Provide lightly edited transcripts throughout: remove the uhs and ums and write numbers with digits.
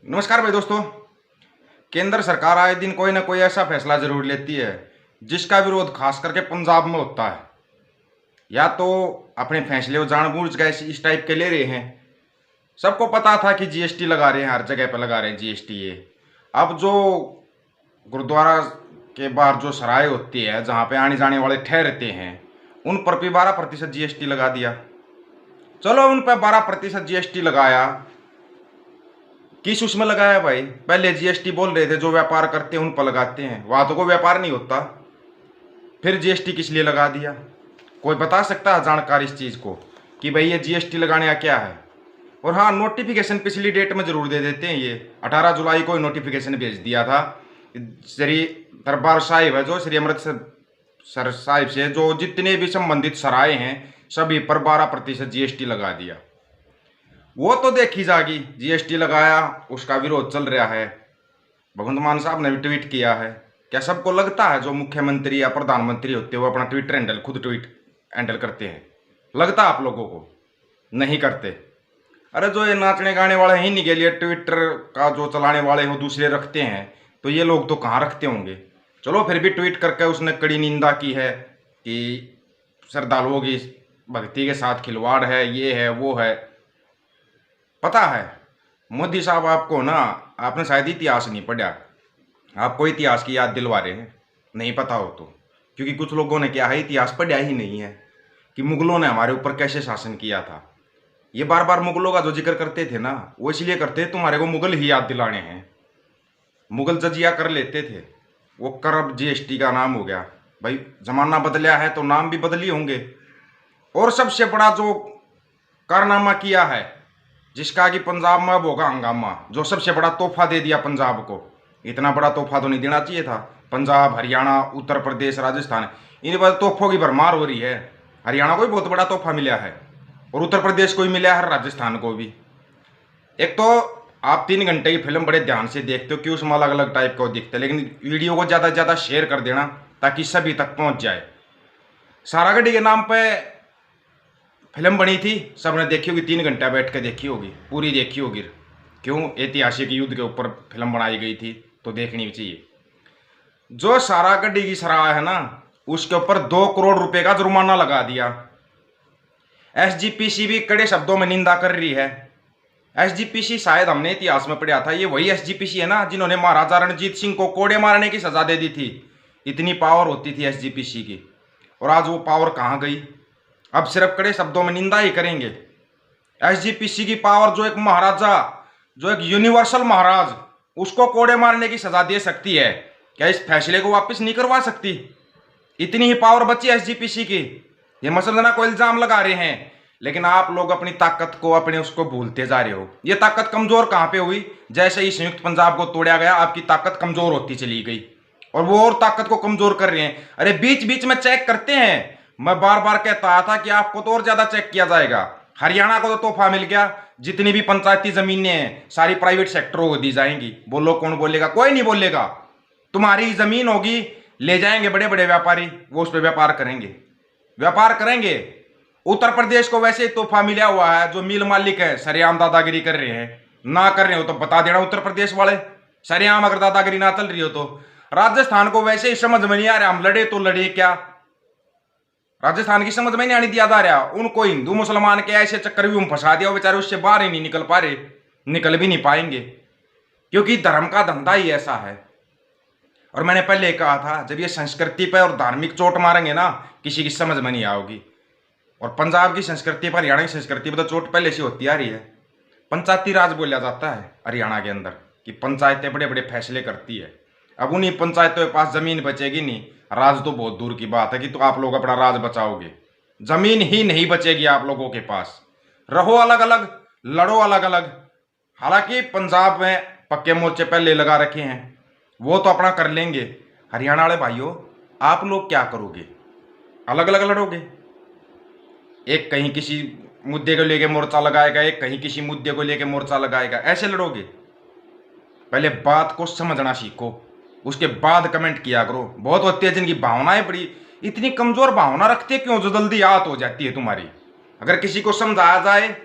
नमस्कार भाई दोस्तों। केंद्र सरकार आए दिन कोई ना कोई ऐसा फैसला जरूर लेती है जिसका विरोध खास करके पंजाब में होता है। या तो अपने फैसले वो जानबूझ के इस टाइप के ले रहे हैं। सबको पता था कि जीएसटी लगा रहे हैं, हर जगह पर लगा रहे हैं जीएसटी। ये अब जो गुरुद्वारा के बाहर जो सराय होती है, जहाँ पे आने जाने वाले ठहरते हैं, उन पर भी 12% जीएसटी लगा दिया। चलो उन पर 12% जीएसटी लगाया, किस उसमें लगाया भाई? पहले जीएसटी बोल रहे थे जो व्यापार करते हैं उन पर लगाते हैं, वहां तो कोई व्यापार नहीं होता, फिर जीएसटी किस लिए लगा दिया? कोई बता सकता है जानकार इस चीज को कि भाई ये जीएसटी लगाने का क्या है? और हाँ, नोटिफिकेशन पिछली डेट में जरूर दे देते हैं। ये 18 जुलाई को नोटिफिकेशन भेज दिया था श्री दरबार साहिब है, जो श्री अमृतसर साहिब से जो जितने भी संबंधित सराय हैं सभी पर 12% जीएसटी लगा दिया। वो तो देखी जाएगी। जीएसटी लगाया, उसका विरोध चल रहा है। भगवंत मान साहब ने भी ट्वीट किया है। क्या सबको लगता है जो मुख्यमंत्री या प्रधानमंत्री होते हुए अपना ट्विटर हैंडल खुद ट्वीट हैंडल करते हैं? लगता आप लोगों को? नहीं करते। अरे जो ये नाचने गाने वाले हैं इन्हीं के लिए ट्विटर का जो चलाने वाले हो दूसरे रखते हैं, तो ये लोग तो कहाँ रखते होंगे। चलो फिर भी ट्वीट करके उसने कड़ी निंदा की है कि श्रद्धालुओं की भक्ति के साथ खिलवाड़ है, ये है वो है। पता है मोदी साहब, आपको ना, आपने शायद इतिहास नहीं पढ़ा, आपको इतिहास की याद दिलवा रहे हैं, नहीं पता हो तो। क्योंकि कुछ लोगों ने क्या है, इतिहास पढ़ा ही नहीं है कि मुगलों ने हमारे ऊपर कैसे शासन किया था। ये बार बार मुगलों का जो जिक्र करते थे ना, वो इसलिए करते तुम्हारे को मुगल ही याद दिलाने हैं। मुगल जजिया कर लेते थे, वो कर अब जीएसटी का नाम हो गया। भाई जमाना बदला है तो नाम भी बदली होंगे। और सबसे बड़ा जो कारनामा किया है, जिसका कि पंजाब में अब होगा हंगामा, जो सबसे बड़ा तोहफा दे दिया पंजाब को। इतना बड़ा तोहफा तो नहीं देना चाहिए था। पंजाब, हरियाणा, उत्तर प्रदेश, राजस्थान, इन पर तोहफों की भरमार हो रही है। हरियाणा को भी बहुत बड़ा तोहफा मिला है और उत्तर प्रदेश को भी मिला है, राजस्थान को भी। एक तो आप 3 घंटे की फिल्म बड़े ध्यान से देखते हो कि उसमें अलग अलग टाइप का दिखता है, लेकिन वीडियो को ज़्यादा से ज़्यादा शेयर कर देना ताकि सभी तक पहुंच जाए। सारागढ़ी के नाम पे फिल्म बनी थी, सबने देखी होगी, 3 घंटा बैठ के देखी होगी, पूरी देखी होगी। क्यों? ऐतिहासिक युद्ध के ऊपर फिल्म बनाई गई थी तो देखनी भी चाहिए। जो सारागढ़ी की सराय है ना, उसके ऊपर 2 करोड़ रुपए का जुर्माना लगा दिया। एसजीपीसी भी कड़े शब्दों में निंदा कर रही है। एसजीपीसी शायद हमने इतिहास में पढ़ा था, ये वही एसजीपीसी है ना जिन्होंने महाराजा रणजीत सिंह को कोड़े मारने की सजा दे दी थी। इतनी पावर होती थी एसजीपीसी की, और आज वो पावर कहाँ गई? अब सिर्फ कड़े शब्दों में निंदा ही करेंगे। एसजीपीसी की पावर, जो एक महाराजा, जो एक यूनिवर्सल महाराज, उसको कोड़े मारने की सजा दे सकती है, क्या इस फैसले को वापस नहीं करवा सकती? इतनी ही पावर बची एसजीपीसी की। ये मसलना को इल्जाम लगा रहे हैं, लेकिन आप लोग अपनी ताकत को, अपने उसको भूलते जा रहे हो। ये ताकत कमजोर कहां पे हुई? जैसे ही संयुक्त पंजाब को तोड़ा गया, आपकी ताकत कमजोर होती चली गई, और वो और ताकत को कमजोर कर रहे हैं। अरे बीच बीच में चेक करते हैं। मैं बार बार कहता था कि आपको तो और ज्यादा चेक किया जाएगा। हरियाणा को तो तोहफा मिल गया, जितनी भी पंचायती जमीनें हैं सारी प्राइवेट सेक्टर को दी जाएंगी। बोलो कौन बोलेगा? कोई नहीं बोलेगा। तुम्हारी जमीन होगी, ले जाएंगे बड़े बड़े व्यापारी, वो उस पर व्यापार करेंगे, व्यापार करेंगे। उत्तर प्रदेश को वैसे ही तोहफा मिला हुआ है, जो मिल मालिक है सरेआम दादागिरी कर रहे हैं। ना कर रहे हो तो बता देना उत्तर प्रदेश वाले, सरेआम अगर दादागिरी ना चल रही हो तो। राजस्थान को वैसे ही समझ में नहीं आ रहा, हम लड़े तो लड़े क्या, राजस्थान की समझ में नहीं आने दिया जा रहा। उनको हिंदू मुसलमान के ऐसे चक्कर भी फंसा दिया, बेचारे उससे बाहर ही नहीं निकल पा रहे, निकल भी नहीं पाएंगे, क्योंकि धर्म का धंधा ही ऐसा है। और मैंने पहले कहा था, जब ये संस्कृति पर और धार्मिक चोट मारेंगे ना, किसी की समझ में नहीं आओगी। और पंजाब की संस्कृति पर, हरियाणा की संस्कृति पर तो चोट पहले से होती आ रही है। पंचायती राज बोला जाता है हरियाणा के अंदर, कि पंचायतें बड़े बड़े फैसले करती है। अब उन्हीं पंचायतों के पास जमीन बचेगी नहीं, राज तो बहुत दूर की बात है कि तो आप लोग अपना राज बचाओगे। जमीन ही नहीं बचेगी आप लोगों के पास। रहो अलग अलग, लड़ो अलग अलग। हालांकि पंजाब में पक्के मोर्चे पहले लगा रखे हैं, वो तो अपना कर लेंगे। हरियाणा वाले भाइयों, आप लोग क्या करोगे? अलग अलग लड़ोगे? एक कहीं किसी मुद्दे को लेके मोर्चा लगाएगा, एक कहीं किसी मुद्दे को लेके मोर्चा लगाएगा, ऐसे लड़ोगे? पहले बात को समझना सीखो, उसके बाद कमेंट किया करो। बहुत होती है जिनकी भावनाएं बड़ी, इतनी कमजोर भावना रखते क्यों जो जल्दी याद हो जाती है तुम्हारी? अगर किसी को समझाया जाए,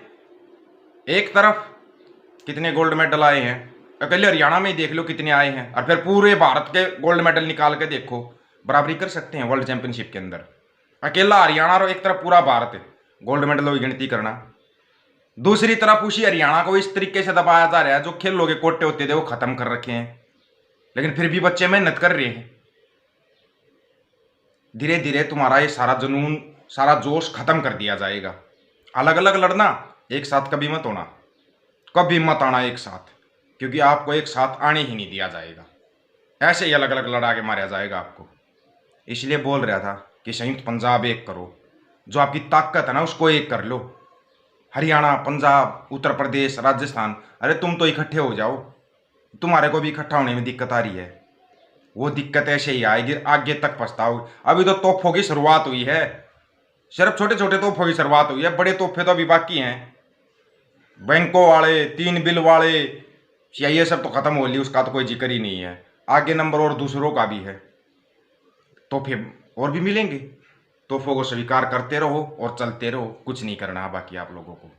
एक तरफ कितने गोल्ड मेडल आए हैं, अकेले हरियाणा में ही देख लो कितने आए हैं, और फिर पूरे भारत के गोल्ड मेडल निकाल के देखो, बराबरी कर सकते हैं वर्ल्ड चैंपियनशिप के अंदर। अकेला हरियाणा और एक तरफ पूरा भारत गोल्ड मेडलों की गिनती करना। दूसरी तरफ उसी हरियाणा को इस तरीके से दबाया जा रहा है, जो खेलों के कोटे होते थे वो खत्म कर रखे हैं, लेकिन फिर भी बच्चे मेहनत कर रहे हैं। धीरे धीरे तुम्हारा ये सारा जुनून, सारा जोश खत्म कर दिया जाएगा। अलग अलग लड़ना, एक साथ कभी मत होना, कभी मत आना एक साथ, क्योंकि आपको एक साथ आने ही नहीं दिया जाएगा। ऐसे ही अलग अलग लड़ा के मारा जाएगा आपको। इसलिए बोल रहा था कि संयुक्त पंजाब एक करो, जो आपकी ताकत है ना उसको एक कर लो। हरियाणा, पंजाब, उत्तर प्रदेश, राजस्थान, अरे तुम तो इकट्ठे हो जाओ। तुम्हारे को भी इकट्ठा होने में दिक्कत आ रही है, वो दिक्कत ऐसे ही आएगी, आगे तक पछताओ। अभी तो तोहफों की शुरुआत हुई है, सिर्फ छोटे छोटे तोहफों की शुरुआत हुई है, बड़े तोहफे तो अभी बाकी हैं। बैंकों वाले, 3 बिल वाले, या ये सब तो खत्म हो ली, उसका तो कोई जिक्र ही नहीं है। आगे नंबर और दूसरों का भी है, तोहफे और भी मिलेंगे। तोहफों को स्वीकार करते रहो और चलते रहो, कुछ नहीं करना है बाकी आप लोगों को।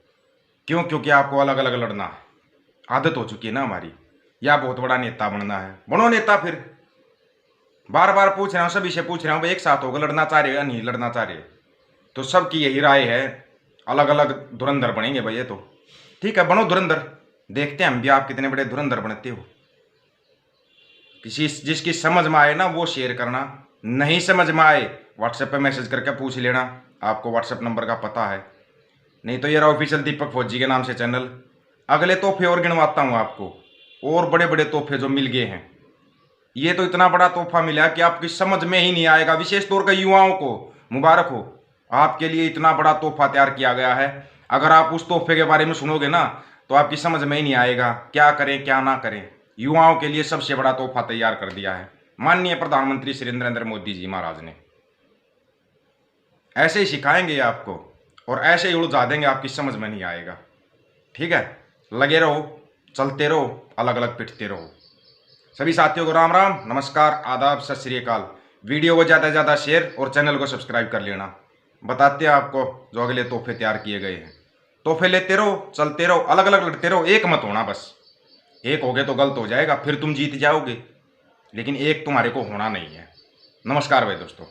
क्यों? क्योंकि आपको अलग अलग लड़ना है, आदत हो चुकी है ना हमारी। या बहुत बड़ा नेता बनना है, बनो नेता। फिर बार बार पूछ रहा हूँ, सभी से पूछ रहा हूँ, एक साथ होकर लड़ना चाह रहे हो या नहीं लड़ना चाह रहे? तो सबकी यही राय है, अलग अलग धुरंधर बनेंगे भैया। तो ठीक है, बनो धुरंधर, देखते हैं हम भी आप कितने बड़े धुरंधर बनते हो। किसी जिसकी समझ में आए ना वो शेयर करना, नहीं समझ में आए व्हाट्सएप पे मैसेज करके पूछ लेना, आपको व्हाट्सएप नंबर का पता है। नहीं तो ये रहा ऑफिशियल दीपक फौजी के नाम से चैनल। अगले तोहफे और गिनवाता हूँ आपको, और बड़े बड़े तोहफे जो मिल गए हैं। ये तो इतना बड़ा तोहफा मिला कि आपकी समझ में ही नहीं आएगा। विशेष तौर पर युवाओं को मुबारक हो, आपके लिए इतना बड़ा तोहफा तैयार किया गया है। अगर आप उस तोहफे के बारे में सुनोगे ना तो आपकी समझ में ही नहीं आएगा क्या करें क्या ना करें। युवाओं के लिए सबसे बड़ा तोहफा तैयार कर दिया है माननीय प्रधानमंत्री श्री नरेंद्र मोदी जी महाराज ने। ऐसे ही सिखाएंगे आपको और ऐसे ही उलझा देंगे, आपकी समझ में नहीं आएगा। ठीक है, लगे रहो, चलते रहो, अलग अलग पिटते रहो। सभी साथियों को राम राम, नमस्कार, आदाब, सत श्री अकाल। वीडियो को ज़्यादा से ज़्यादा शेयर और चैनल को सब्सक्राइब कर लेना। बताते हैं आपको जो अगले तोहफे तैयार किए गए हैं। तोहफे लेते रहो, चलते रहो, अलग अलग लड़ते रहो, एक मत होना। बस एक हो गए तो गलत हो जाएगा, फिर तुम जीत जाओगे, लेकिन एक तुम्हारे को होना नहीं है। नमस्कार भाई दोस्तों।